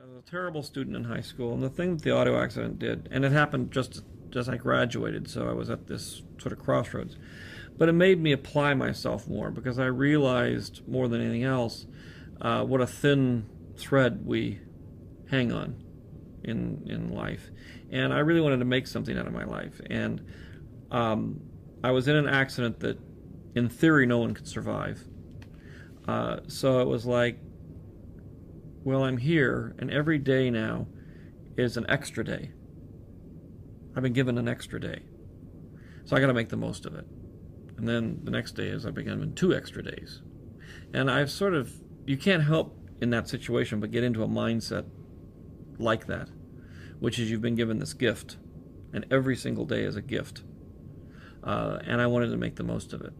I was a terrible student in high school, and the thing that the auto accident did, and it happened just as I graduated, so I was at this sort of crossroads, but it made me apply myself more because I realized more than anything else what a thin thread we hang on in life, and I really wanted to make something out of my life, and I was in an accident that, in theory, no one could survive. So it was like, well, I'm here, and every day now is an extra day. I've been given an extra day. So I got to make the most of it. And then the next day is I've been given 2 extra days. And I've sort of, you can't help in that situation but get into a mindset like that, which is you've been given this gift, and every single day is a gift. And I wanted to make the most of it.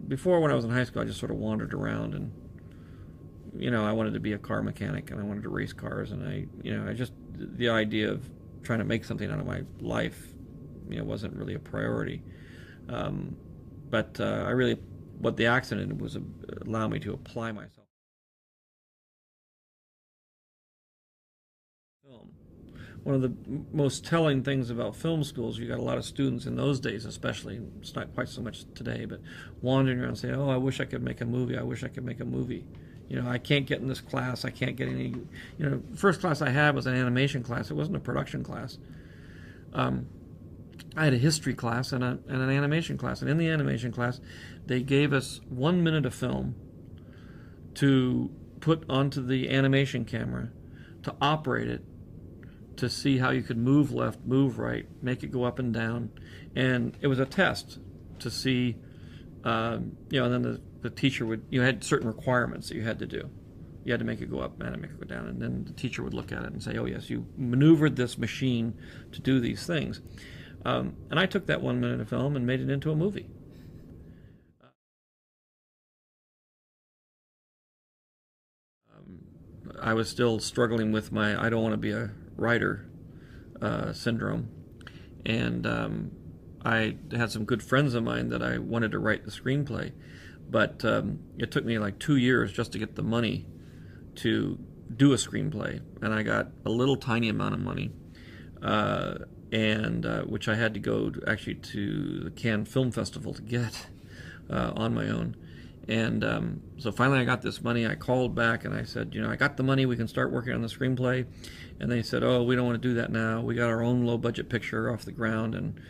Before, when I was in high school, I just sort of wandered around, and I wanted to be a car mechanic, and I wanted to race cars, and I just, the idea of trying to make something out of my life, wasn't really a priority. But I really, what the accident was, allow me to apply myself. Film. One of the most telling things about film schools, you got a lot of students in those days, especially, it's not quite so much today, but wandering around saying, "Oh, I wish I could make a movie. I wish I could make a movie. I can't get in this class. I can't get any." First class I had was an animation class. It wasn't a production class. I had a history class and an animation class. And in the animation class, they gave us 1 minute of film to put onto the animation camera, to operate it, to see how you could move left, move right, make it go up and down. And it was a test to see, and then the teacher would, you had certain requirements that you had to do. You had to make it go up and make it go down. And then the teacher would look at it and say, "Oh, yes, you maneuvered this machine to do these things." And I took that 1 minute of film and made it into a movie. I was still struggling with my "I don't want to be a writer" syndrome. And I had some good friends of mine that I wanted to write the screenplay. But it took me like 2 years just to get the money to do a screenplay. And I got a little tiny amount of money, which I had to go to the Cannes Film Festival to get on my own. And so finally I got this money. I called back and I said, "I got the money. We can start working on the screenplay." And they said, "Oh, we don't want to do that now. We got our own low-budget picture off the ground, and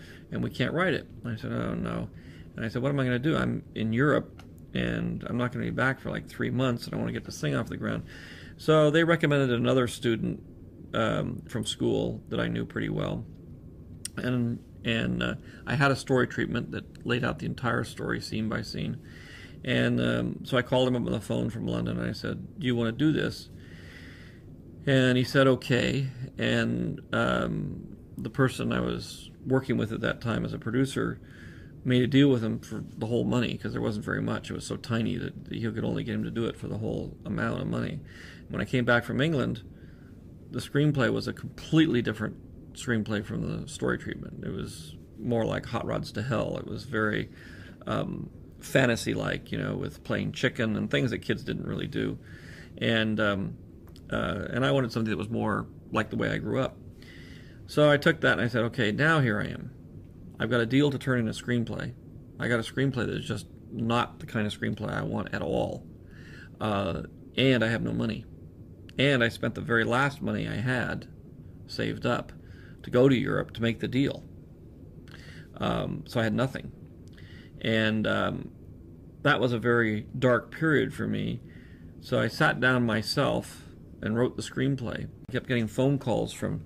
we can't write it." And I said, "Oh, no." And I said, "What am I going to do? I'm in Europe, and I'm not going to be back for like 3 months, and I want to get this thing off the ground." So they recommended another student from school that I knew pretty well. And I had a story treatment that laid out the entire story scene by scene. And so I called him up on the phone from London, and I said, "Do you want to do this?" And he said, "Okay." And the person I was working with at that time as a producer made a deal with him for the whole money, because there wasn't very much. It was so tiny that he could only get him to do it for the whole amount of money. When I came back from England, the screenplay was a completely different screenplay from the story treatment. It was more like Hot Rods to Hell. It was very fantasy-like, with playing chicken and things that kids didn't really do. And I wanted something that was more like the way I grew up. So I took that and I said, "Okay, now here I am. I've got a deal to turn in a screenplay. I got a screenplay that is just not the kind of screenplay I want at all. And I have no money. And I spent the very last money I had saved up to go to Europe to make the deal. So I had nothing." And that was a very dark period for me. So I sat down myself and wrote the screenplay. I kept getting phone calls from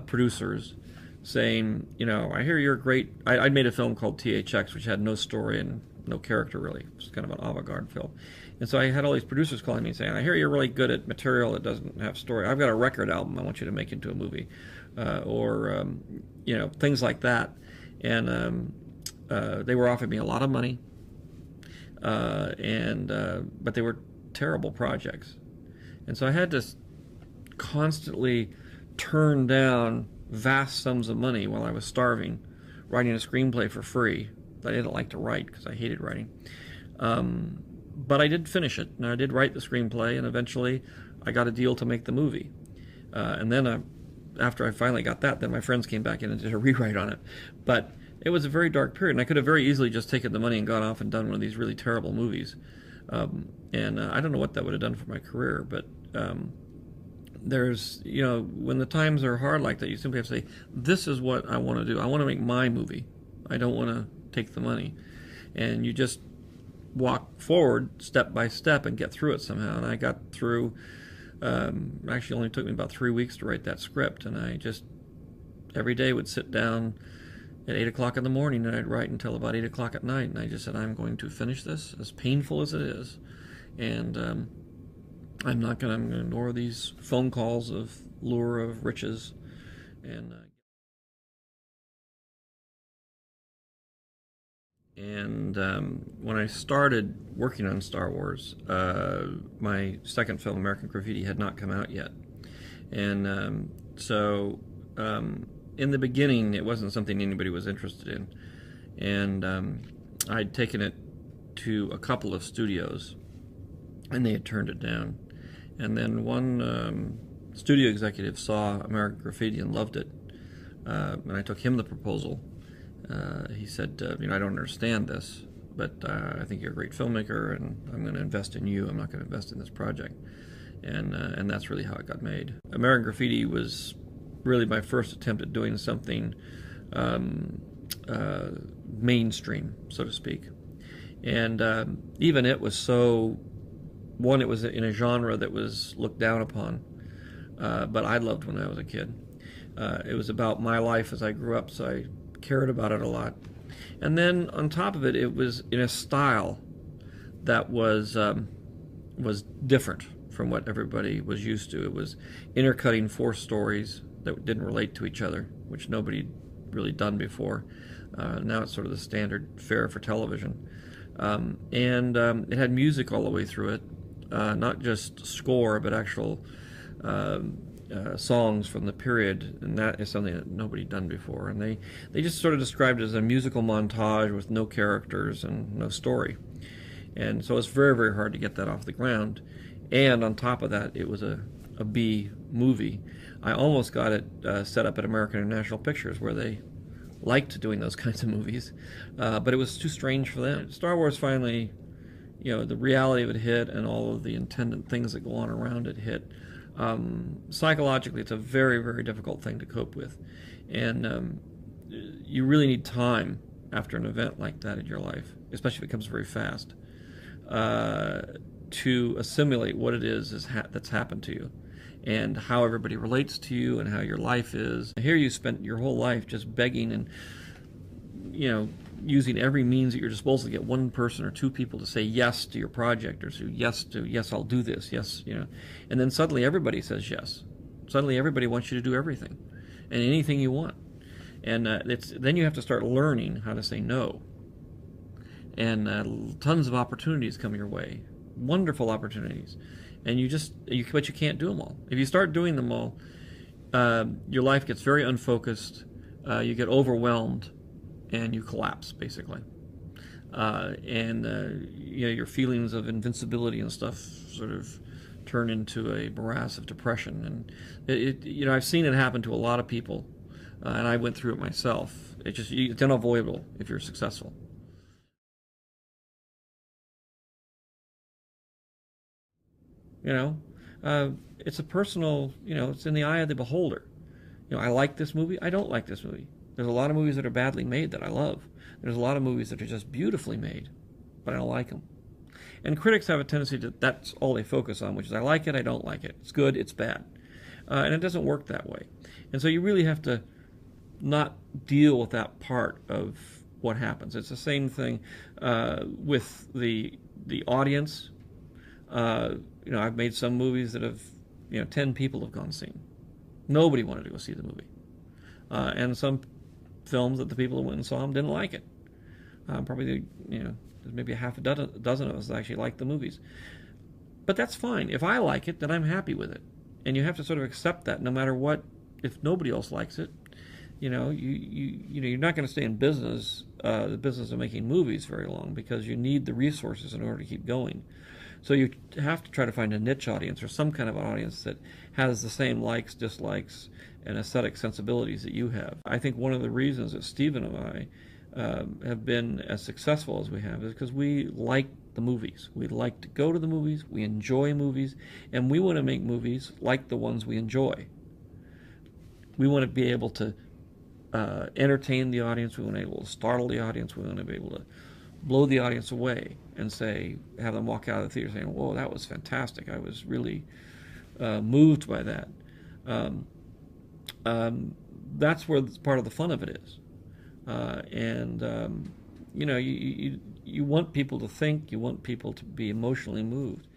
producers saying, "I hear you're great." I'd made a film called THX, which had no story and no character, really. It was kind of an avant-garde film. And so I had all these producers calling me saying, "I hear you're really good at material that doesn't have story. I've got a record album I want you to make into a movie." Or things like that. And they were offering me a lot of money, but they were terrible projects. And so I had to constantly turn down vast sums of money while I was starving, writing a screenplay for free that I didn't like to write because I hated writing. But I did finish it, and I did write the screenplay, and eventually I got a deal to make the movie. And then after I finally got that, then my friends came back in and did a rewrite on it. But it was a very dark period, and I could have very easily just taken the money and gone off and done one of these really terrible movies. And I don't know what that would have done for my career, but there's, when the times are hard like that, you simply have to say, this is what I want to do. I want to make my movie. I don't want to take the money. And you just walk forward step by step and get through it somehow. And I got through, actually only took me about 3 weeks to write that script. And I just, every day would sit down at 8 o'clock in the morning and I'd write until about 8 o'clock at night. And I just said, I'm going to finish this, as painful as it is. And I'm going to ignore these phone calls of lure of riches. And when I started working on Star Wars, my second film, American Graffiti, had not come out yet. And so in the beginning, it wasn't something anybody was interested in. And I'd taken it to a couple of studios, and they had turned it down. And then one studio executive saw American Graffiti and loved it. And I took him the proposal. He said, I don't understand this, but I think you're a great filmmaker, and I'm going to invest in you. I'm not going to invest in this project. And that's really how it got made. American Graffiti was really my first attempt at doing something mainstream, so to speak. And even it was so, one, it was in a genre that was looked down upon, but I loved when I was a kid. It was about my life as I grew up, so I cared about it a lot. And then on top of it, it was in a style that was different from what everybody was used to. It was intercutting 4 stories that didn't relate to each other, which nobody really done before. Now it's sort of the standard fare for television. And it had music all the way through it, not just score, but actual songs from the period, and that is something that nobody done before. And they just sort of described it as a musical montage with no characters and no story. And so it's very, very hard to get that off the ground. And on top of that, it was a B movie. I almost got it set up at American International Pictures, where they liked doing those kinds of movies, but it was too strange for them. Star Wars finally, the reality of it hit, and all of the attendant things that go on around it hit. Psychologically, it's a very, very difficult thing to cope with, and you really need time after an event like that in your life, especially if it comes very fast, to assimilate what it is that's happened to you, and how everybody relates to you, and how your life is. Here you spent your whole life just begging and, using every means at your disposal to get one person or 2 people to say yes to your project, or say yes, I'll do this, yes, and then suddenly everybody says yes. Suddenly everybody wants you to do everything and anything you want, and then you have to start learning how to say no. And tons of opportunities come your way, wonderful opportunities, and but you can't do them all. If you start doing them all, your life gets very unfocused. You get overwhelmed, and you collapse, basically. Your feelings of invincibility and stuff sort of turn into a morass of depression. And I've seen it happen to a lot of people, and I went through it myself. It's unavoidable if you're successful. It's a personal, it's in the eye of the beholder. I like this movie, I don't like this movie. There's a lot of movies that are badly made that I love. There's a lot of movies that are just beautifully made, but I don't like them. And critics have a tendency that's all they focus on, which is I like it, I don't like it. It's good, it's bad. And it doesn't work that way. And so you really have to not deal with that part of what happens. It's the same thing with the audience. I've made some movies that have, 10 people have gone seen. Nobody wanted to go see the movie. And some films that the people who went and saw them didn't like it. Probably, there's maybe a half a dozen of us that actually like the movies. But that's fine. If I like it, then I'm happy with it. And you have to sort of accept that no matter what. If nobody else likes it, you're not going to stay in business the business of making movies very long, because you need the resources in order to keep going. So you have to try to find a niche audience, or some kind of an audience that has the same likes, dislikes, and aesthetic sensibilities that you have. I think one of the reasons that Stephen and I have been as successful as we have is because we like the movies. We like to go to the movies, we enjoy movies, and we want to make movies like the ones we enjoy. We want to be able to entertain the audience, we want to be able to startle the audience, we want to be able to blow the audience away and have them walk out of the theater saying, whoa, that was fantastic, I was really moved by that. That's where part of the fun of it is. You want people to think, you want people to be emotionally moved.